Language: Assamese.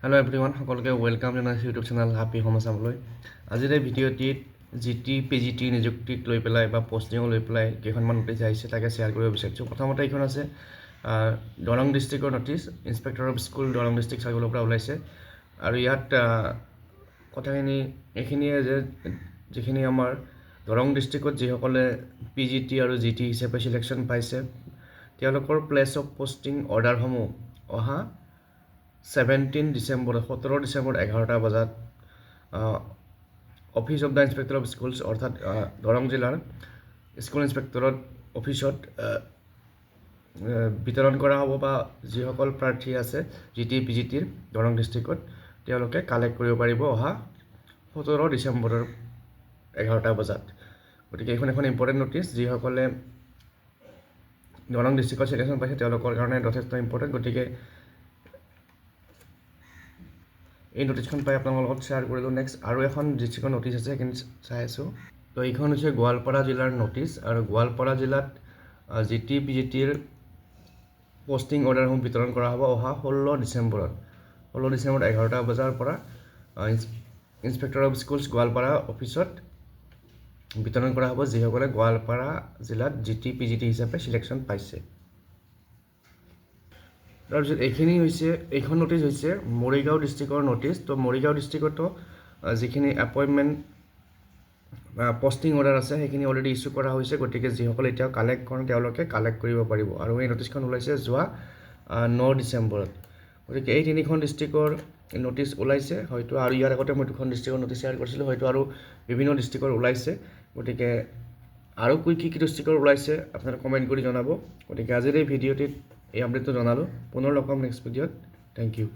হেল্ল' এভৰিৱান, সকলোকে ৱেলকাম জনাইছোঁ ইউটিউব চেনেল হাপি হোম আছামলৈ। আজিৰ এই ভিডিঅ'টিত GT PGT নিযুক্তিক লৈ পেলাই বা পষ্টিঙক লৈ পেলাই কেইখনমান নটিচ আহিছে তাকে শ্বেয়াৰ কৰিব বিচাৰিছোঁ। প্ৰথমতে এইখন আছে দৰং ডিষ্ট্ৰিক্টৰ notice, inspector of school Darrang district চাৰ্কুলৰ পৰা ওলাইছে। আৰু ইয়াত কথাখিনি এইখিনিয়ে যে যিখিনি আমাৰ দৰং ডিষ্ট্ৰিক্টত যিসকলে PGT আৰু GT হিচাপে চিলেকশ্যন পাইছে তেওঁলোকৰ প্লেচ অফ পষ্টিং অৰ্ডাৰসমূহ অহা 17 ডিচেম্বৰ 11 বজাত office of the inspector of schools অৰ্থাৎ দৰং জিলাৰ স্কুল ইনস্পেক্টৰত অফিচত বিতৰণ কৰা হ'ব বা যিসকল প্ৰাৰ্থী আছে GT PGTৰ দৰং ডিষ্ট্ৰিক্টত তেওঁলোকে কালেক্ট কৰিব পাৰিব অহা 17 ডিচেম্বৰৰ 11 বজাত। গতিকে এইখন এখন ইম্পৰ্টেণ্ট নটিচ, যিসকলে দৰং ডিষ্ট্ৰিক্টত চিলেকশ্যন পাইছে তেওঁলোকৰ কাৰণে যথেষ্ট ইম্পৰ্টেণ্ট। গতিকে এই নটিচখন পাই আপোনালোকৰ লগত শ্বেয়াৰ কৰিলোঁ। নেক্সট আৰু এখন ডিষ্ট্ৰিক্টৰ নটিচ আছে, সেইখিনি চাই আছোঁ। তো এইখন হৈছে গোৱালপাৰা জিলাৰ নটিচ, আৰু গোৱালপাৰা জিলাত GT PGTৰ পষ্টিং অৰ্ডাৰসমূহ বিতৰণ কৰা হ'ব অহা 16 ডিচেম্বৰত 11 বজাৰ পৰা ইনস্পেক্টৰ অফ স্কুলছ গোৱালপাৰা অফিচত বিতৰণ কৰা হ'ব যিসকলে গোৱালপাৰা জিলাত GT PGT হিচাপে চিলেকশ্যন পাইছে। তাৰপিছত এইখন নটিচ হৈছে মৰিগাঁও ডিষ্ট্ৰিক্টৰ নটিচ। তো মৰিগাঁও ডিষ্ট্ৰিক্টতো যিখিনি এপইণ্টমেণ্ট পষ্টিং অৰ্ডাৰ আছে সেইখিনি অলৰেডি ইছ্যু কৰা হৈছে। গতিকে যিসকলে এতিয়াও কালেক্ট কৰে তেওঁলোকে কালেক্ট কৰিব পাৰিব। আৰু এই নটিচখন ওলাইছে যোৱা 9 ডিচেম্বৰত। গতিকে এই তিনিখন ডিষ্ট্ৰিক্টৰ নটিচ ওলাইছে। হয়তো আৰু ইয়াৰ আগতে মই দুখন ডিষ্ট্ৰিক্টৰ নটিচ শ্বেয়াৰ কৰিছিলোঁ, হয়তো আৰু বিভিন্ন ডিষ্ট্ৰিক্টৰ ওলাইছে। গতিকে আৰু কি ডিষ্ট্ৰিক্টৰ ওলাইছে আপোনালোকে কমেণ্ট কৰি জনাব। গতিকে আজিৰ এই ভিডিঅ'টিত এই আপডেটটো জনালোঁ। পুনৰ লগ পাম নেক্সট ভিডিঅ'ত। Thank U.